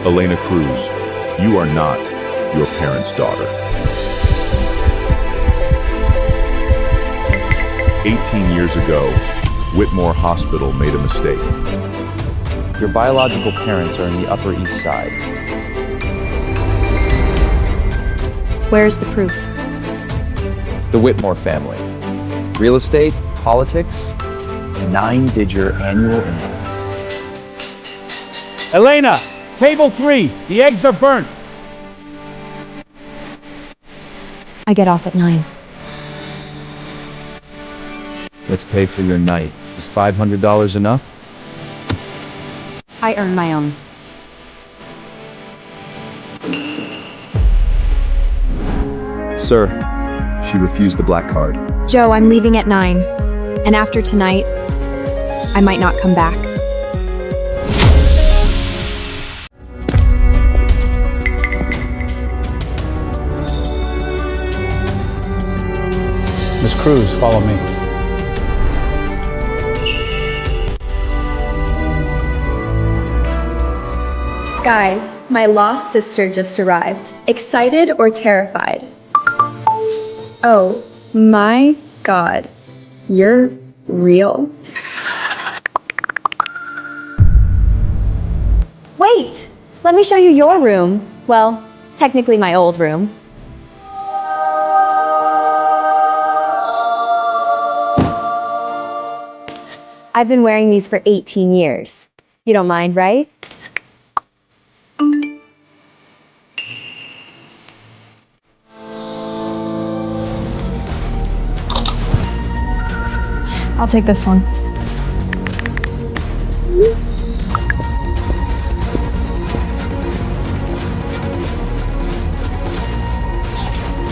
Elena Cruz, you are not your parents' daughter. 18 years ago, Whitmore Hospital made a mistake. Your biological parents are in the Upper East Side. Where's the proof? The Whitmore family. Real estate, politics, 9-digit annual income. Elena, table 3. The eggs are burnt. I get off at 9. Let's pay for your night. Is $500 enough? I earn my own. Sir, she refused the black card. Joe, I'm leaving at 9. And after tonight, I might not come back. Miss Cruz, follow me. Guys, my lost sister just arrived. Excited or terrified? Oh my god. You're real. Wait! Let me show you your room. Well, technically my old room. I've been wearing these for 18 years. You don't mind, right? I'll take this one.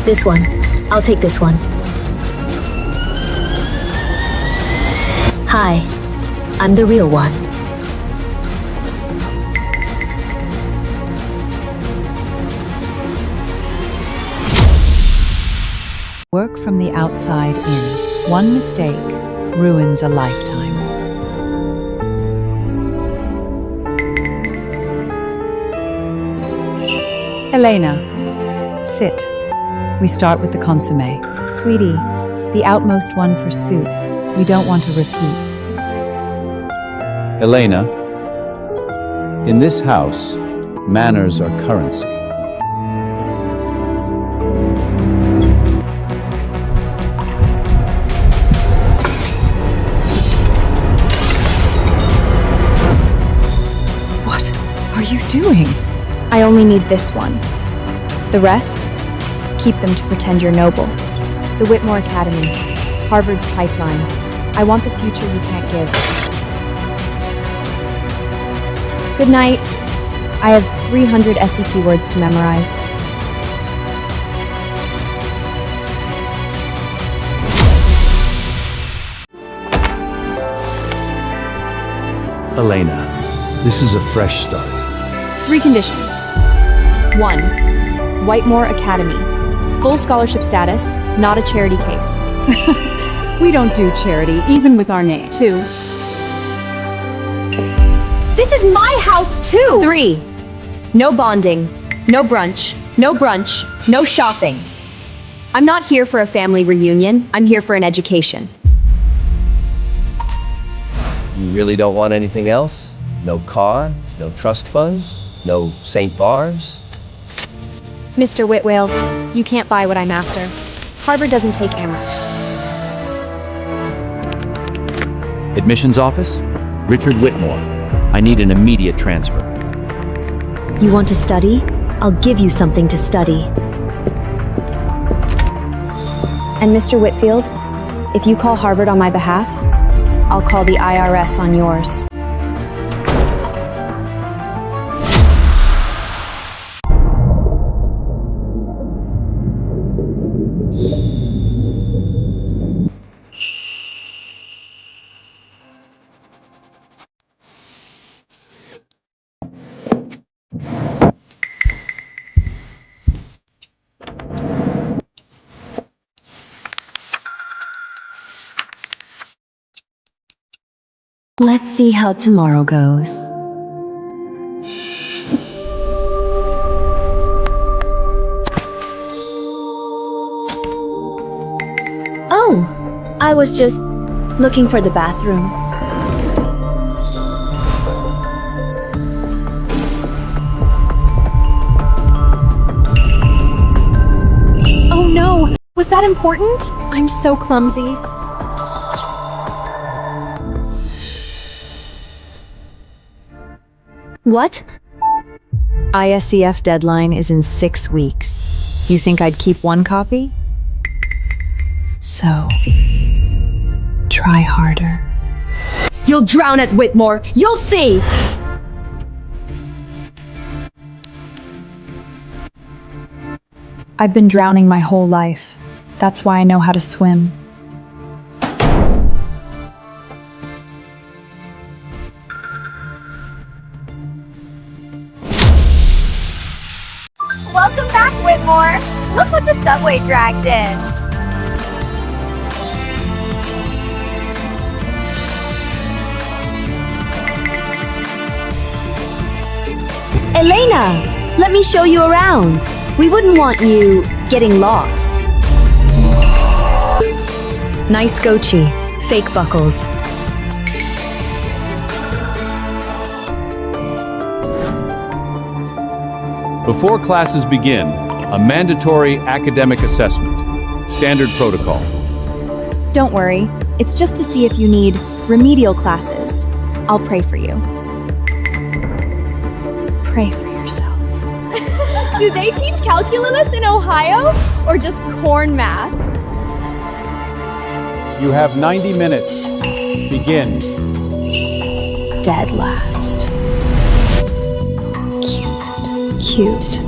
This one. I'll take this one. Hi, I'm the real one. Work from the outside in. One mistake ruins a lifetime. Elena, sit. We start with the consommé. Sweetie, the outmost one for soup. We don't want to repeat. Elena, in this house, manners are currency. What are you doing? I only need this one. The rest, keep them to pretend you're noble. The Whitmore Academy, Harvard's pipeline. I want the future you can't give. Good night. I have 300 SET words to memorize. Elena, this is a fresh start. 3 conditions. 1. Whitmore Academy. Full scholarship status, not a charity case. We don't do charity, even with our name. 2. This is my house too! 3. No bonding, no brunch, no shopping. I'm not here for a family reunion, I'm here for an education. You really don't want anything else? No car, no trust fund, no St. Bars? Mr. Whitwell, you can't buy what I'm after. Harvard doesn't take Amherst. Admissions office? Richard Whitmore. I need an immediate transfer. You want to study? I'll give you something to study. And Mr. Whitfield, if you call Harvard on my behalf, I'll call the IRS on yours. Let's see how tomorrow goes. I was just... Looking for the bathroom. Oh no! Was that important? I'm so clumsy. What? ISCF deadline is in 6 weeks. You think I'd keep one copy? So, try harder. You'll drown at Whitmore! You'll see! I've been drowning my whole life. That's why I know how to swim. Welcome back, Whitmore! Look what the subway dragged in! Elena! Let me show you around. We wouldn't want you getting lost. Nice Gochi. Fake buckles. Before classes begin, a mandatory academic assessment. Standard protocol. Don't worry, it's just to see if you need remedial classes. I'll pray for you. Pray for yourself. Do they teach calculus in Ohio? Or just corn math? You have 90 minutes. Begin. Dead last. Cute.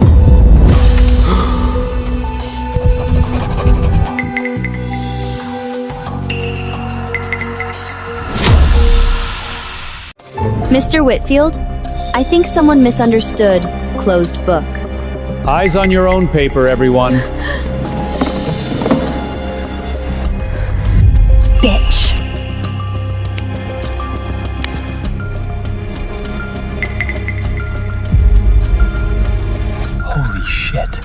Mr. Whitfield, I think someone misunderstood closed book. Eyes on your own paper, everyone. Bitch. Holy shit.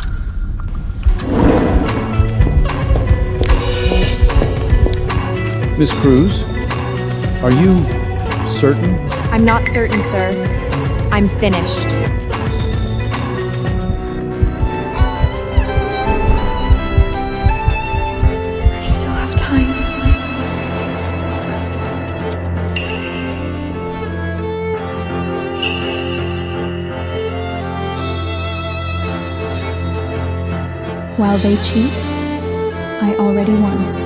Miss Cruz, are you certain? I'm not certain, sir. I'm finished. I still have time. While they cheat, I already won.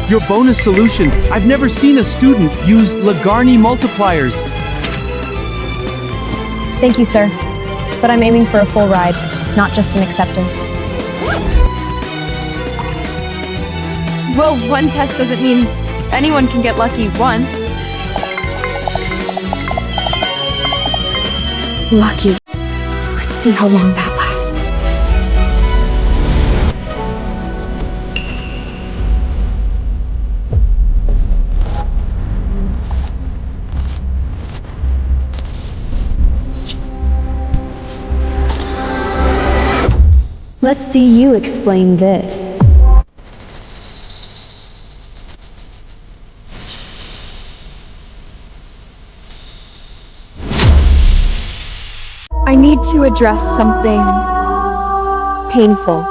Your bonus solution. I've never seen a student use Lagarni multipliers. Thank you, sir. But I'm aiming for a full ride, not just an acceptance. Well, one test doesn't mean anyone can get lucky once. Lucky. Let's see how long that lasts. Let's see you explain this. I need to address something painful.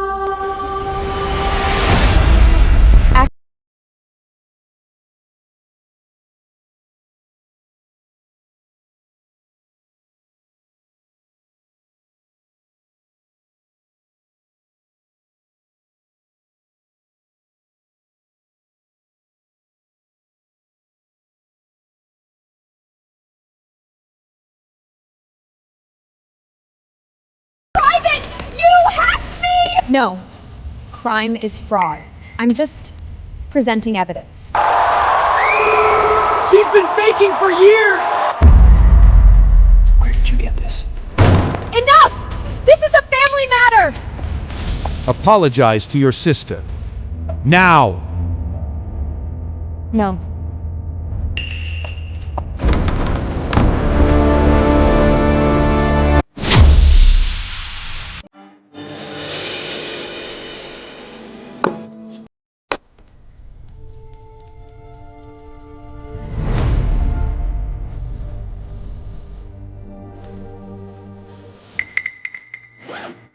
No. Crime is fraud. I'm just presenting evidence. She's been faking for years! Where did you get this? Enough! This is a family actually matter! Apologize to your sister. Now! No.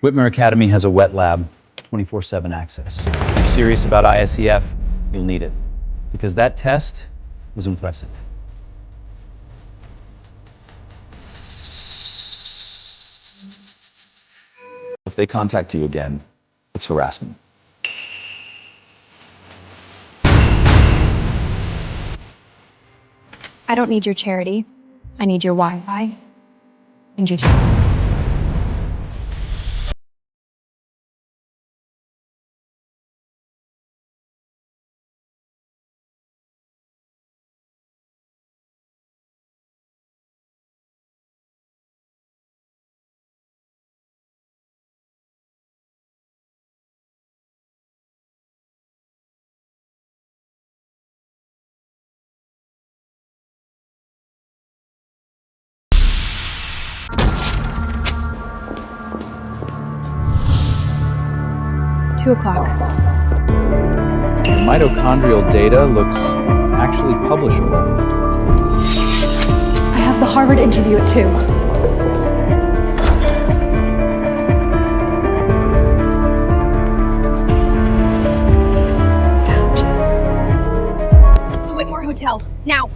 Whitmer Academy has a wet lab, 24/7 access. If you're serious about ISEF, you'll need it. Because that test was impressive. If they contact you again, it's harassment. I don't need your charity. I need your Wi-Fi and your silence. Two o'clock. The mitochondrial data looks actually publishable. I have the Harvard interview at 2. Found you. The Whitmore Hotel, now!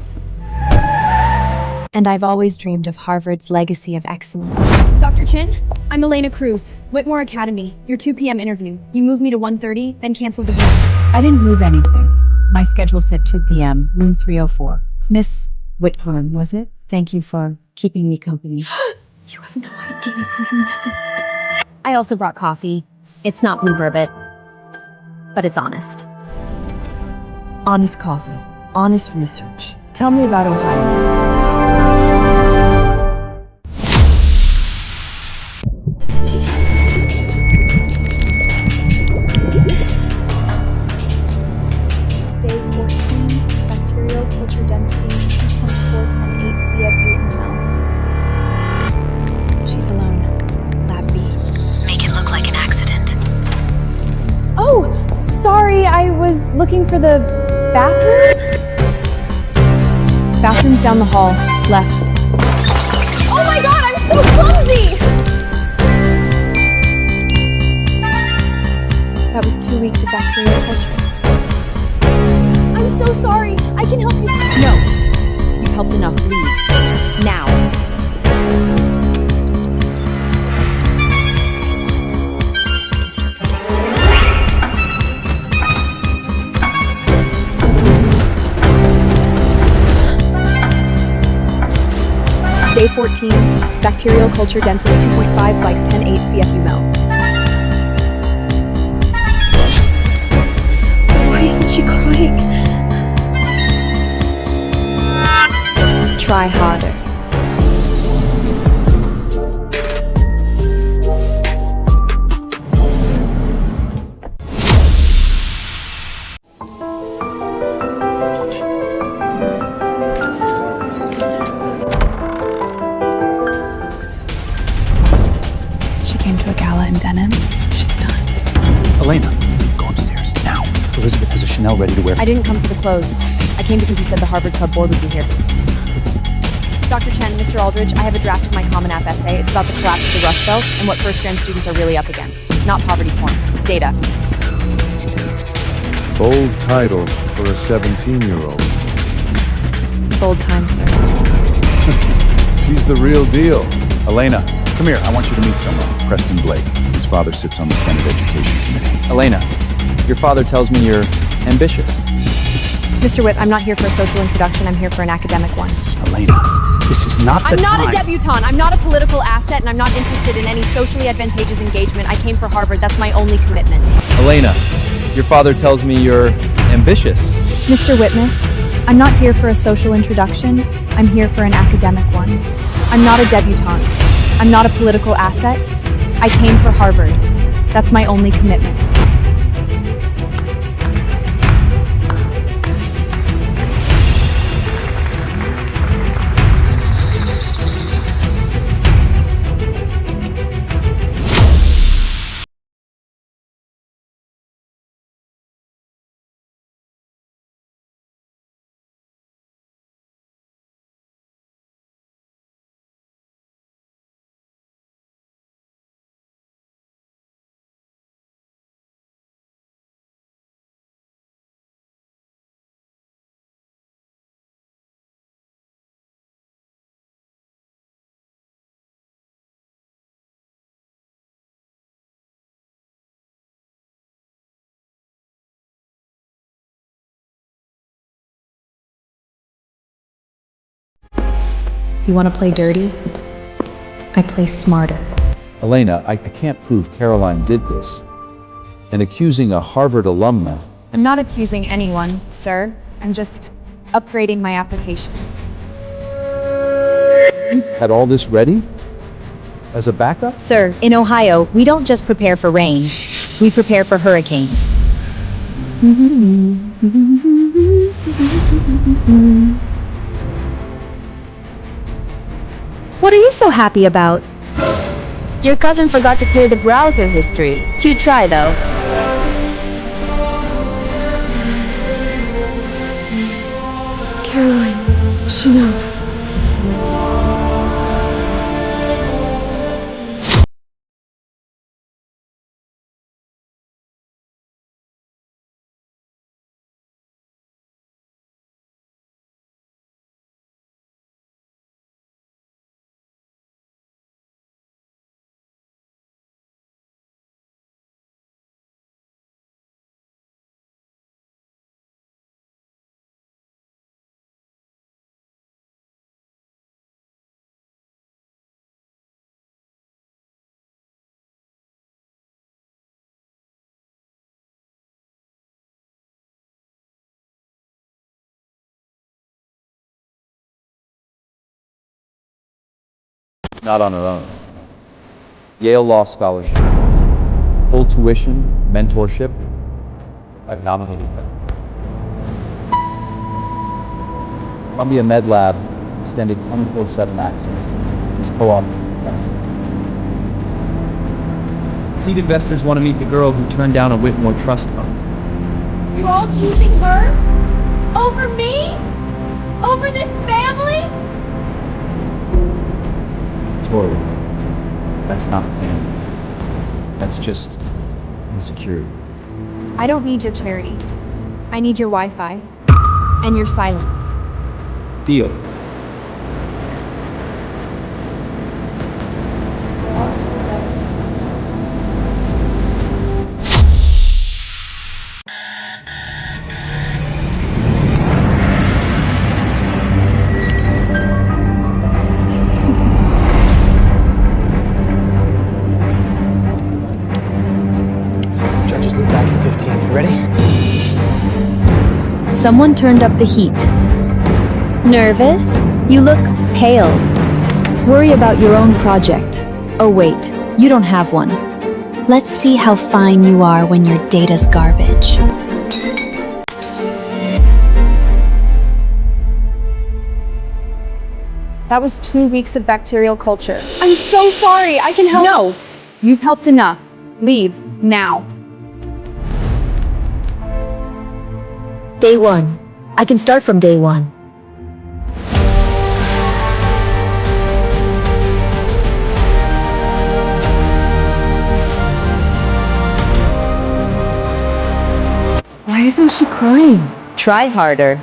And I've always dreamed of Harvard's legacy of excellence. Dr. Chin, I'm Elena Cruz, Whitmore Academy. Your 2 p.m. interview. You moved me to 1:30, then canceled again. I didn't move anything. My schedule said 2 p.m., room 304. Miss Whitmore, was it? Thank you for keeping me company. You have no idea who you're messing with. I also brought coffee. It's not blue bourbon, but it's honest. Honest coffee. Honest research. Tell me about Ohio. Day 14, bacterial culture density 2.4108 CFU ml. She's alone. Lab B. Make it look like an accident. Oh, sorry, I was looking for the bathroom. Bathroom's down the hall, left. Oh my god, I'm so clumsy! That was 2 weeks of bacterial culture. I'm so sorry. I can help you. No, you've helped enough. Leave. Now. Day 14, bacterial culture density 2.5 likes 10.8 CFU ml. Why isn't she crying? Try harder. She came to a gala in denim. She's done. Elena, go upstairs, now. Elizabeth has a Chanel ready to wear. I didn't come for the clothes. I came because you said the Harvard Club board would be here. Dr. Chen, Mr. Aldridge, I have a draft of my Common App essay. It's about the collapse of the Rust Belt and what first-gen students are really up against. Not poverty porn. Data. Bold title for a 17-year-old. Bold time, sir. She's the real deal. Elena, come here. I want you to meet someone. Preston Blake. His father sits on the Senate Education Committee. Elena, your father tells me you're ambitious. Mr. Whip, I'm not here for a social introduction. I'm here for an academic one. Elena, this is not the I'm time. not a debutante. I'm not a political asset, and I'm not interested in any socially advantageous engagement. I came for Harvard. That's my only commitment. Elena, your father tells me you're ambitious. Mr. Witness, I'm not here for a social introduction. I'm here for an academic one. I'm not a debutante. I'm not a political asset, I came for Harvard. That's my only commitment. You want to play dirty? I play smarter. Elena, I can't prove Caroline did this. And accusing a Harvard alumna. I'm not accusing anyone, sir. I'm just upgrading my application. Had all this ready? As a backup? Sir, in Ohio, we don't just prepare for rain, we prepare for hurricanes. What are you so happy about? Your cousin forgot to clear the browser history. Cute try, though. Caroline, she knows. Not on her own. Yale Law Scholarship. Full tuition, mentorship. I've nominated her. Columbia Med Lab extended 24/7 access. She's co-op. Yes. Seed investors want to meet the girl who turned down a Whitmore trust fund. You're all choosing her? Over me? Over this family? Tori, that's not family. That's just insecurity. I don't need your charity. I need your Wi-Fi. And your silence. Deal. Judges look back in 15. You ready? Someone turned up the heat. Nervous? You look pale. Worry about your own project. Oh wait, you don't have one. Let's see how fine you are when your data's garbage. That was 2 weeks of bacterial culture. I'm so sorry. I can help. No! You've helped enough. Leave. Now. Day 1. I can start from day 1. Why isn't she crying? Try harder.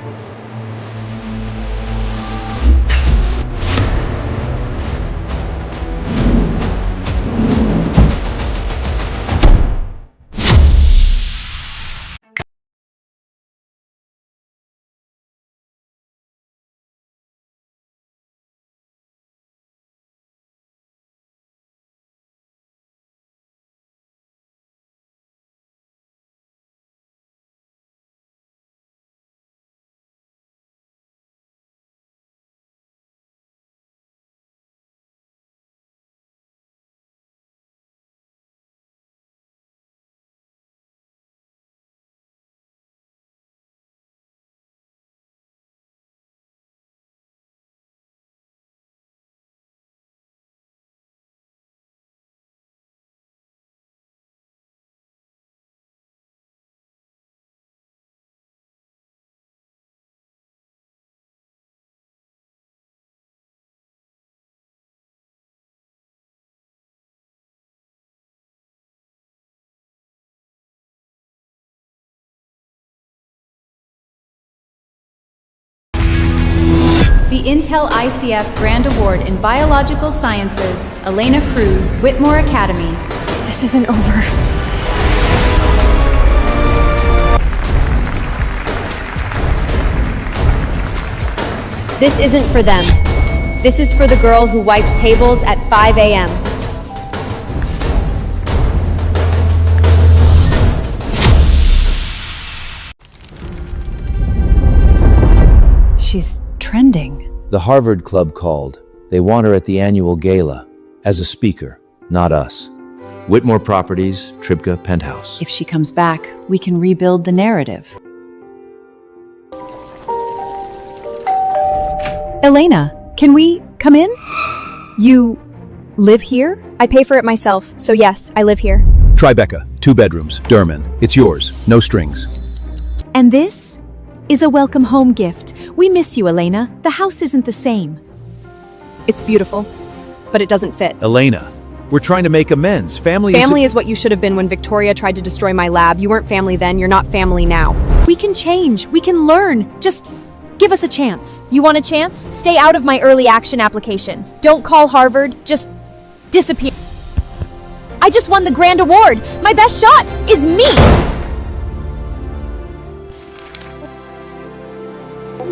the Intel ICF Grand Award in Biological Sciences, Elena Cruz, Whitmore Academy. This isn't over. This isn't for them. This is for the girl who wiped tables at 5 a.m. She's trending. The Harvard Club called. They want her at the annual gala. As a speaker, not us. Whitmore Properties, Tribka Penthouse. If she comes back, we can rebuild the narrative. Elena, can we come in? You live here? I pay for it myself, so yes, I live here. Tribeca, 2 bedrooms, Durman. It's yours, no strings. And this is a welcome home gift. We miss you, Elena. The house isn't the same. It's beautiful, but it doesn't fit. Elena, we're trying to make amends. Family is what you should have been when Victoria tried to destroy my lab. You weren't family then, you're not family now. We can change. We can learn. Just give us a chance. You want a chance? Stay out of my early action application. Don't call Harvard, just disappear. I just won the grand award. My best shot is me.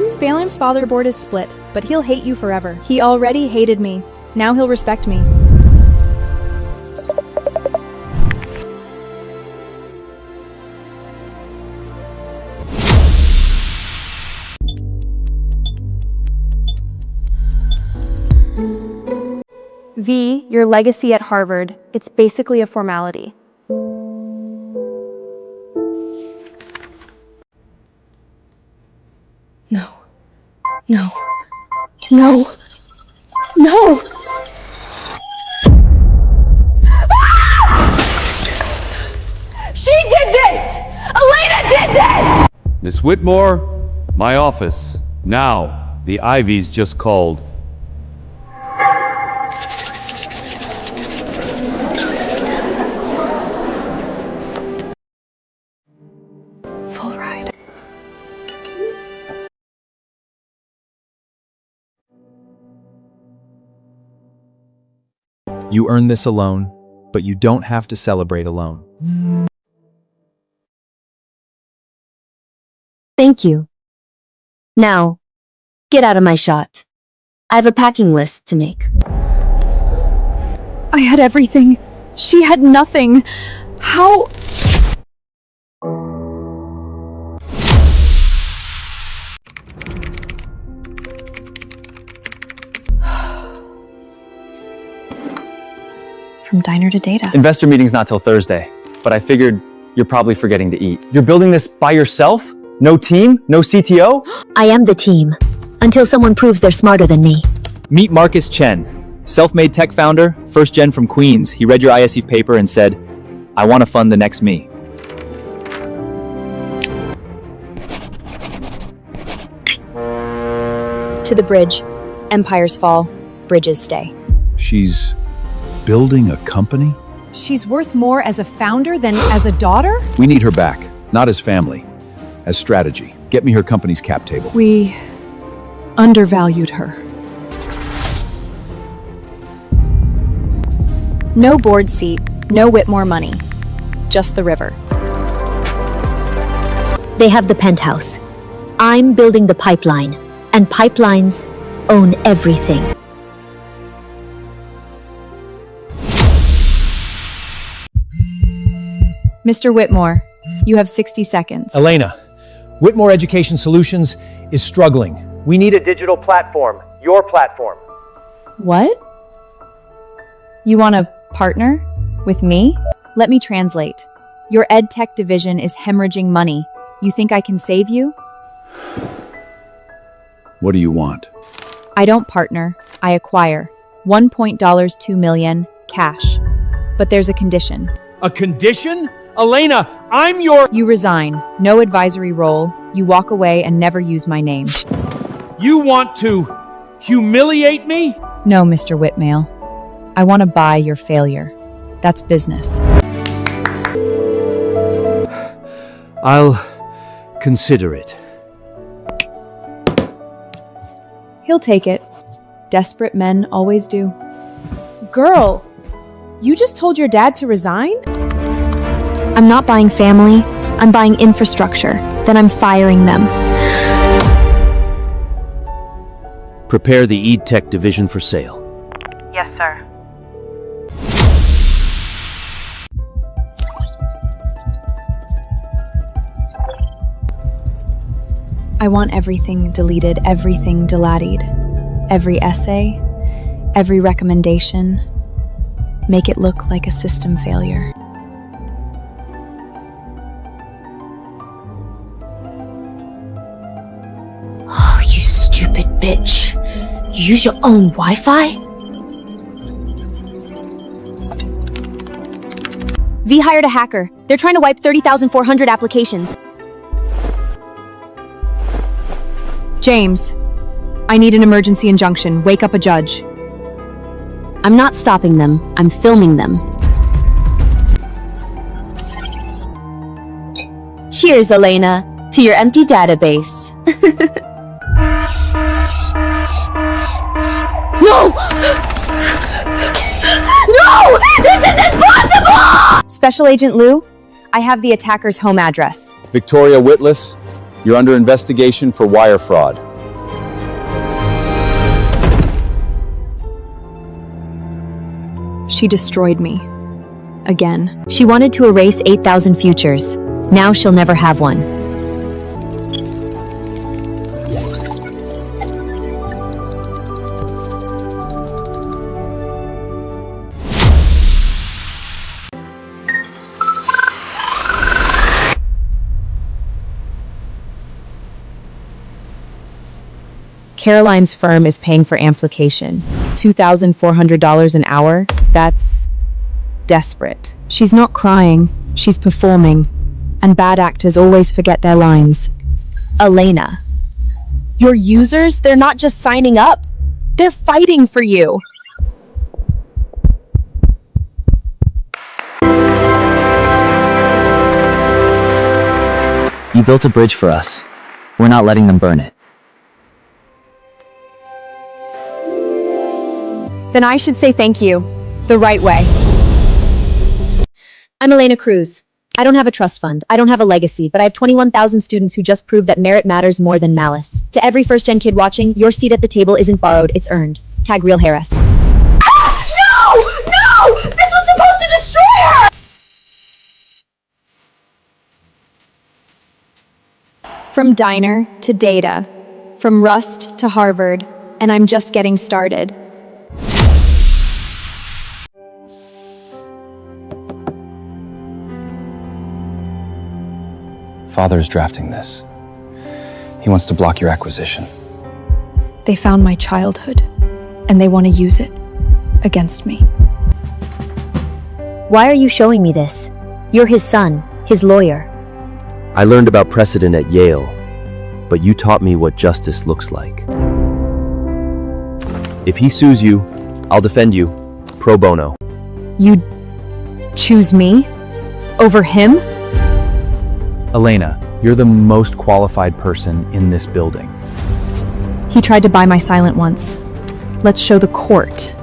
Spalam's father board is split, but he'll hate you forever. He already hated me. Now he'll respect me. V, your legacy at Harvard, it's basically a formality. No. No. No. No! She did this! Elena did this! Miss Whitmore, my office. Now, the Ivies just called. Full ride. You earn this alone, but you don't have to celebrate alone. Thank you. Now, get out of my shot. I have a packing list to make. I had everything. She had nothing. How? From diner to data. Investor meeting's not till Thursday, but I figured you're probably forgetting to eat. You're building this by yourself? No team? No CTO? I am the team, until someone proves they're smarter than me. Meet Marcus Chen, self-made tech founder, first gen from Queens. He read your ISE paper and said, I want to fund the next me. To the bridge. Empires fall, bridges stay. She's building a company? She's worth more as a founder than as a daughter? We need her back, not as family, as strategy. Get me her company's cap table. We undervalued her. No board seat, no Whitmore money. Just the river. They have the penthouse. I'm building the pipeline, and pipelines own everything. Mr. Whitmore, you have 60 seconds. Elena, Whitmore Education Solutions is struggling. We need a digital platform, your platform. What? You want to partner with me? Let me translate. Your ed tech division is hemorrhaging money. You think I can save you? What do you want? I don't partner, I acquire. $1.2 million, cash. But there's a condition. A condition? Elena, I'm your— You resign, no advisory role, you walk away and never use my name. You want to humiliate me? No, Mr. Whitmale. I want to buy your failure. That's business. I'll consider it. He'll take it. Desperate men always do. Girl, you just told your dad to resign? I'm not buying family, I'm buying infrastructure. Then I'm firing them. Prepare the E-Tech division for sale. Yes, sir. I want everything deleted, everything deladdied. Every essay, every recommendation. Make it look like a system failure. Oh, you stupid bitch. You use your own Wi-Fi? V hired a hacker. They're trying to wipe 30,400 applications. James, I need an emergency injunction. Wake up a judge. I'm not stopping them. I'm filming them. Cheers, Elena, to your empty database. No! No! This is impossible! Special Agent Liu, I have the attacker's home address. Victoria Witless, you're under investigation for wire fraud. She destroyed me. Again. She wanted to erase 8,000 futures. Now she'll never have one. Caroline's firm is paying for amplification. $2,400 an hour? That's desperate. She's not crying, she's performing. And bad actors always forget their lines. Elena, your users, they're not just signing up. They're fighting for you. You built a bridge for us. We're not letting them burn it. Then I should say thank you. The right way. I'm Elena Cruz. I don't have a trust fund. I don't have a legacy, but I have 21,000 students who just proved that merit matters more than malice. To every first-gen kid watching, your seat at the table isn't borrowed, it's earned. Tag real Heiress. No! No! This was supposed to destroy her! From diner to data, from Rust to Harvard, and I'm just getting started. Father is drafting this. He wants to block your acquisition. They found my childhood, and they want to use it against me. Why are you showing me this? You're his son, his lawyer. I learned about precedent at Yale, but you taught me what justice looks like. If he sues you, I'll defend you, pro bono. You choose me over him? Elena, you're the most qualified person in this building. He tried to buy my silent once. Let's show the court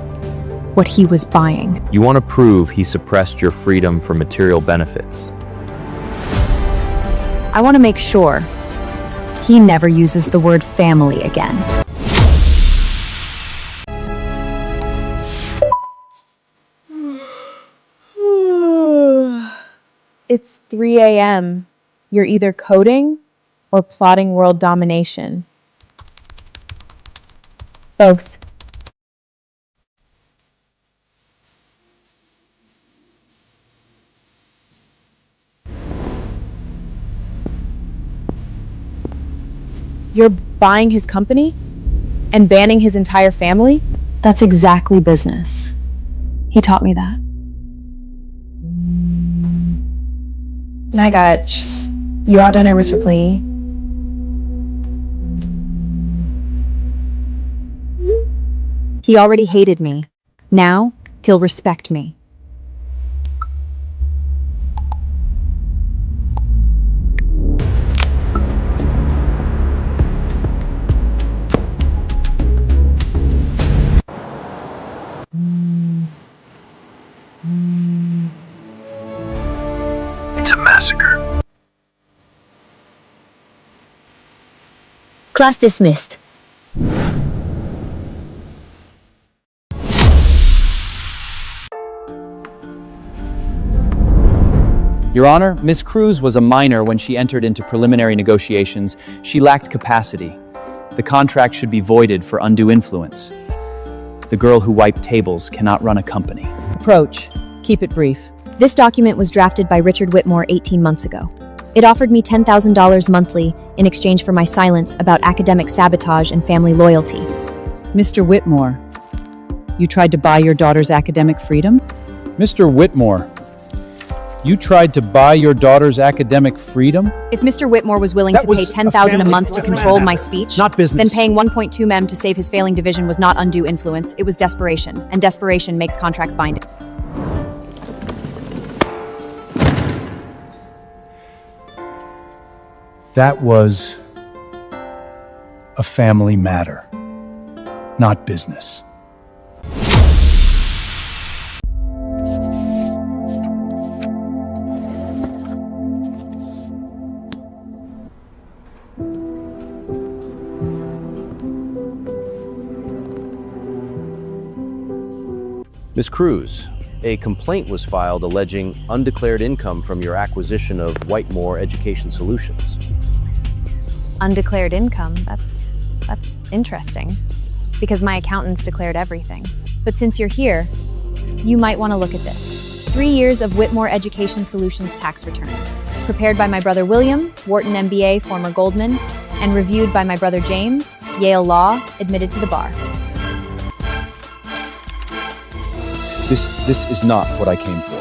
what he was buying. You want to prove he suppressed your freedom for material benefits. I want to make sure he never uses the word family again. It's 3 a.m. You're either coding or plotting world domination. Both. You're buying his company and banning his entire family? That's exactly business. He taught me that. My God, you all done nervous for play. He already hated me. Now, he'll respect me. Class dismissed. Your Honor, Miss Cruz was a minor when she entered into preliminary negotiations. She lacked capacity. The contract should be voided for undue influence. The girl who wiped tables cannot run a company. Approach. Keep it brief. This document was drafted by Richard Whitmore 18 months ago. It offered me $10,000 monthly in exchange for my silence about academic sabotage and family loyalty. Mr. Whitmore, you tried to buy your daughter's academic freedom? Mr. Whitmore, you tried to buy your daughter's academic freedom? If Mr. Whitmore was willing to pay $10,000 a month to control my speech, not business, then paying 1.2 mem to save his failing division was not undue influence, it was desperation, and desperation makes contracts binding. That was a family matter, not business. Ms. Cruz, a complaint was filed alleging undeclared income from your acquisition of Whitmore Education Solutions. Undeclared income, that's interesting. Because my accountants declared everything. But since you're here, you might want to look at this. 3 years of Whitmore Education Solutions tax returns. Prepared by my brother William, Wharton MBA, former Goldman, and reviewed by my brother James, Yale Law, admitted to the bar. This is not what I came for.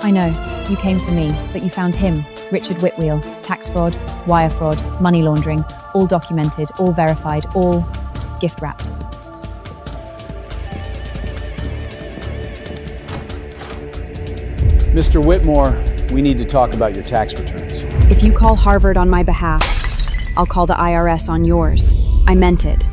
I know, you came for me, but you found him, Richard Whitwheel. Tax fraud, wire fraud, money laundering, all documented, all verified, all gift-wrapped. Mr. Whitmore, we need to talk about your tax returns. If you call Harvard on my behalf, I'll call the IRS on yours. I meant it.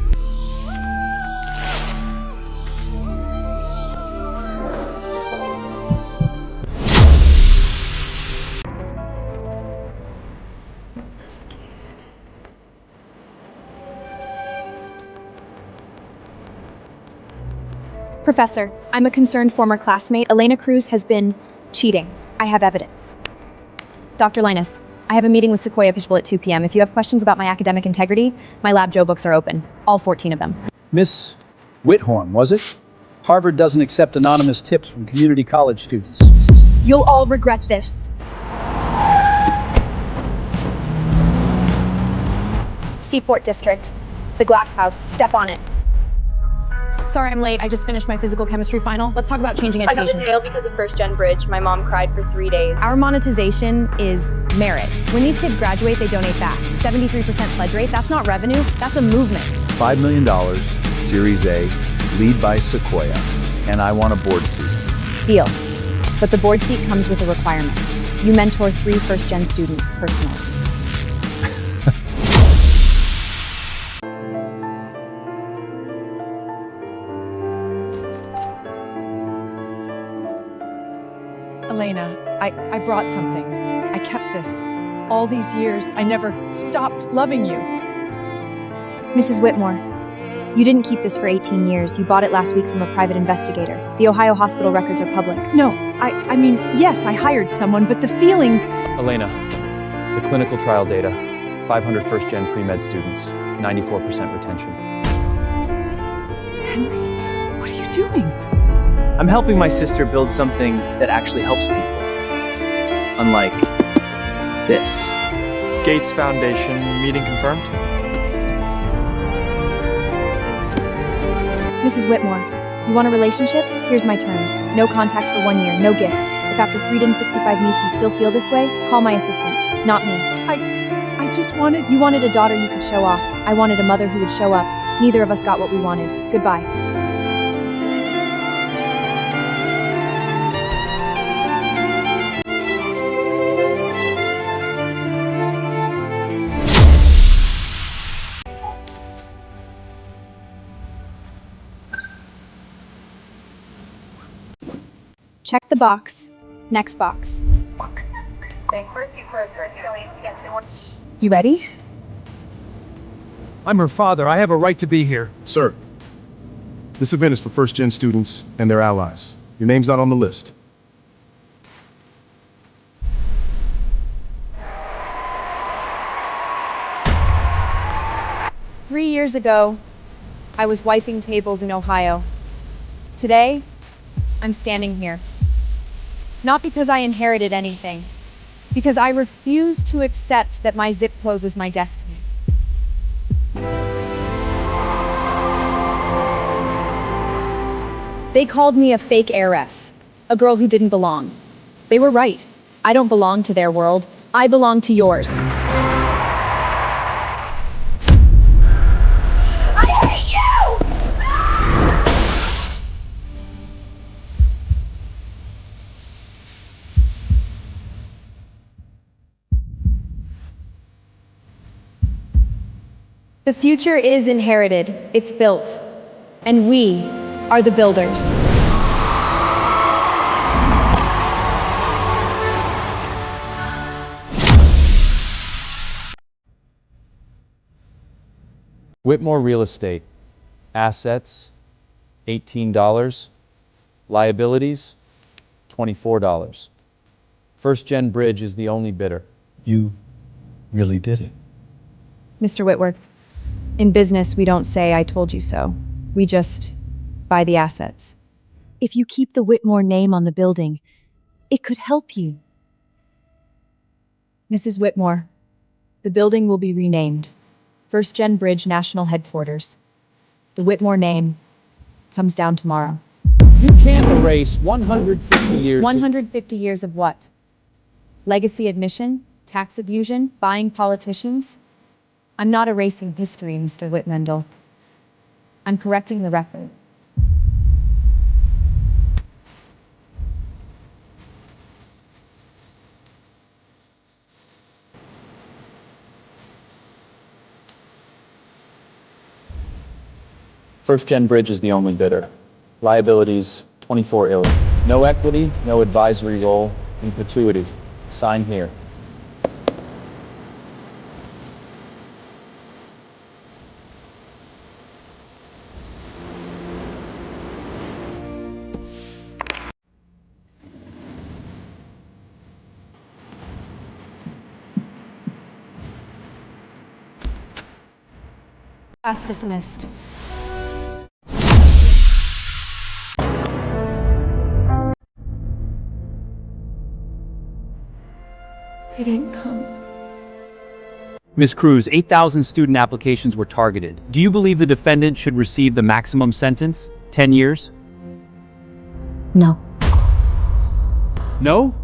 Professor, I'm a concerned former classmate. Elena Cruz has been cheating. I have evidence. Dr. Linus, I have a meeting with Sequoia Fishbowl at 2 p.m. If you have questions about my academic integrity, my Lab Joe books are open. All 14 of them. Miss Whithorn, was it? Harvard doesn't accept anonymous tips from community college students. You'll all regret this. Seaport District. The glass house. Step on it. Sorry I'm late. I just finished my physical chemistry final. Let's talk about changing education. I got to jail because of first gen bridge. My mom cried for 3 days. Our monetization is merit. When these kids graduate, they donate back. 73% pledge rate, that's not revenue, that's a movement. $5 million, Series A, lead by Sequoia, and I want a board seat. Deal. But the board seat comes with a requirement. You mentor 3 first-gen students personally. Elena, I brought something. I kept this. All these years, I never stopped loving you. Mrs. Whitmore, you didn't keep this for 18 years. You bought it last week from a private investigator. The Ohio hospital records are public. No, I mean, yes, I hired someone, but the feelings... Elena, the clinical trial data, 500 first-gen pre-med students, 94% retention. Henry, what are you doing? I'm helping my sister build something that actually helps people. Unlike this. Gates Foundation meeting confirmed? Mrs. Whitmore, you want a relationship? Here's my terms. No contact for 1 year, no gifts. If after 3 to 65 meets you still feel this way, call my assistant, not me. I just wanted... You wanted a daughter you could show off. I wanted a mother who would show up. Neither of us got what we wanted. Goodbye. Check the box. Next box. You ready? I'm her father. I have a right to be here. Sir, this event is for first-gen students and their allies. Your name's not on the list. Three years ago, I was wiping tables in Ohio. Today, I'm standing here. Not because I inherited anything, because I refuse to accept that my zip code was my destiny. They called me a fake heiress, a girl who didn't belong. They were right. I don't belong to their world. I belong to yours. The future is inherited, it's built, and we are the builders. Whitmore Real Estate. Assets, $18. Liabilities, $24. First Gen Bridge is the only bidder. You really did it. Mr. Whitworth, in business, we don't say, "I told you so." We just buy the assets. If you keep the Whitmore name on the building, it could help you. Mrs. Whitmore, the building will be renamed First Gen Bridge National Headquarters. The Whitmore name comes down tomorrow. You can't erase 150 years. 150 years of what? Legacy admission? Tax abusion? Buying politicians? I'm not erasing history, Mr. Whitmendel. I'm correcting the record. First Gen Bridge is the only bidder. Liabilities, 24 ill. No equity, no advisory role, in perpetuity. Sign here. Class dismissed. They didn't come. Ms. Cruz, 8,000 student applications were targeted. Do you believe the defendant should receive the maximum sentence, 10 years? No. No?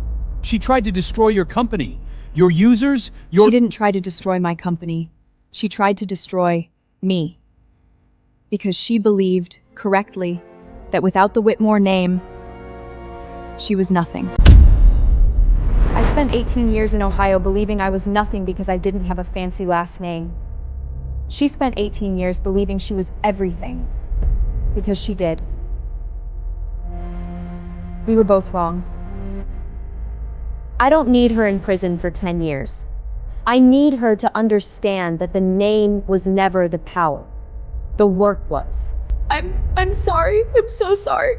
She tried to destroy your company. Your users, She didn't try to destroy my company. She tried to destroy me. Because she believed, correctly, that without the Whitmore name, she was nothing. I spent 18 years in Ohio believing I was nothing because I didn't have a fancy last name. She spent 18 years believing she was everything because she did. We were both wrong. I don't need her in prison for 10 years. I need her to understand that the name was never the power. The work was. I'm sorry. I'm so sorry.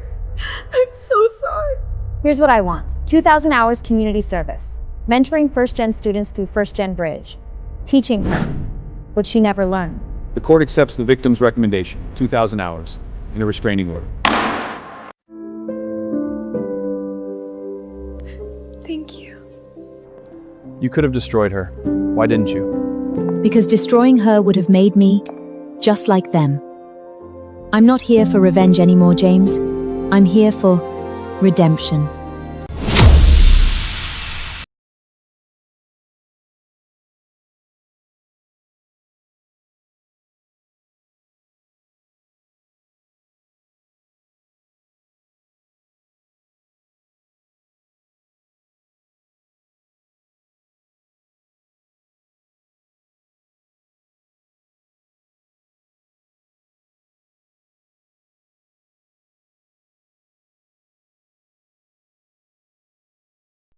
I'm so sorry. Here's what I want. 2,000 hours community service. Mentoring first-gen students through first-gen bridge. Teaching her what she never learned. The court accepts the victim's recommendation, 2,000 hours, in a restraining order. Thank you. You could have destroyed her. Why didn't you? Because destroying her would have made me just like them. I'm not here for revenge anymore, James. I'm here for redemption.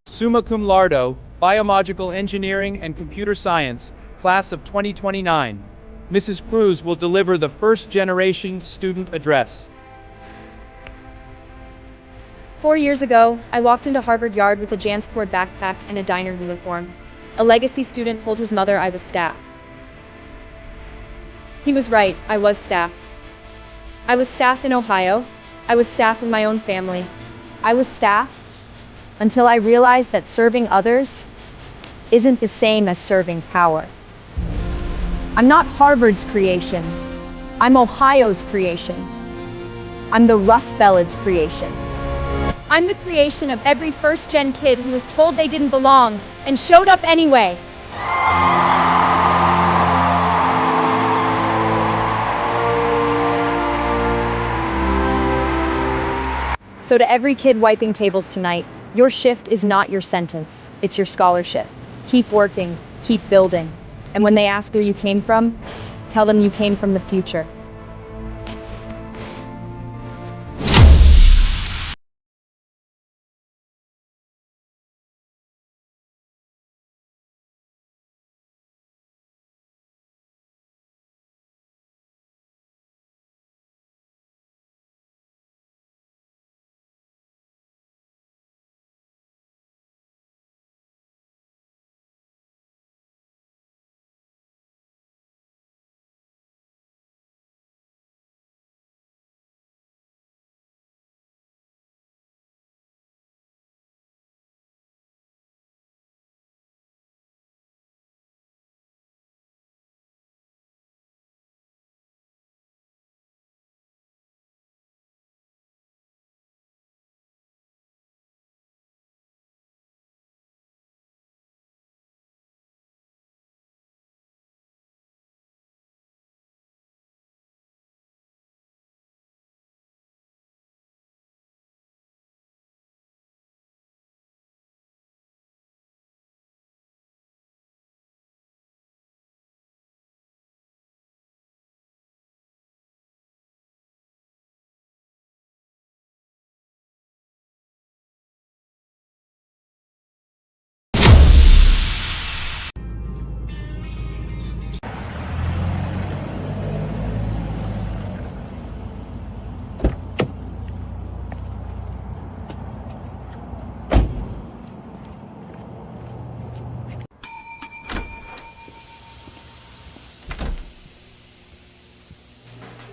Summa cum laude, Biological Engineering and Computer Science, class of 2029. Mrs. Cruz will deliver the first-generation student address. 4 years ago, I walked into Harvard Yard with a Jansport backpack and a diner uniform. A legacy student told his mother I was staff. He was right, I was staff. I was staff in Ohio. I was staff in my own family. I was staff until I realized that serving others isn't the same as serving power. I'm not Harvard's creation. I'm Ohio's creation. I'm the Rust Belt's creation. I'm the creation of every first-gen kid who was told they didn't belong and showed up anyway. So to every kid wiping tables tonight, your shift is not your sentence, it's your scholarship. Keep working, keep building. And when they ask where you came from, tell them you came from the future.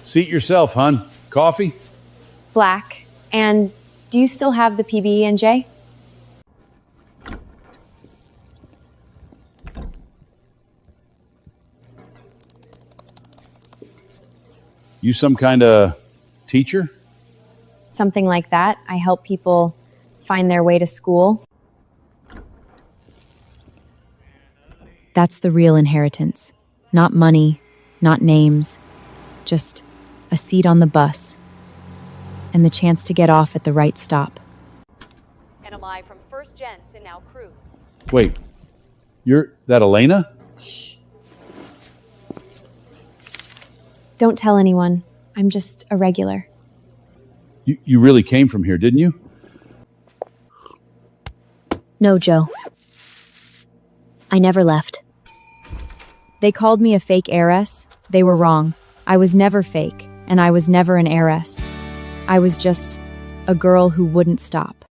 Seat yourself, hon. Coffee? Black. And do you still have the PB&J? You some kind of teacher? Something like that. I help people find their way to school. That's the real inheritance. Not money, not names, just a seat on the bus and the chance to get off at the right stop. NMI from First Gen and now Cruz. Wait, you're that Elena? Shh. Don't tell anyone. I'm just a regular. You really came from here, didn't you? No, Joe. I never left. They called me a fake heiress. They were wrong. I was never fake, and I was never an heiress. I was just a girl who wouldn't stop.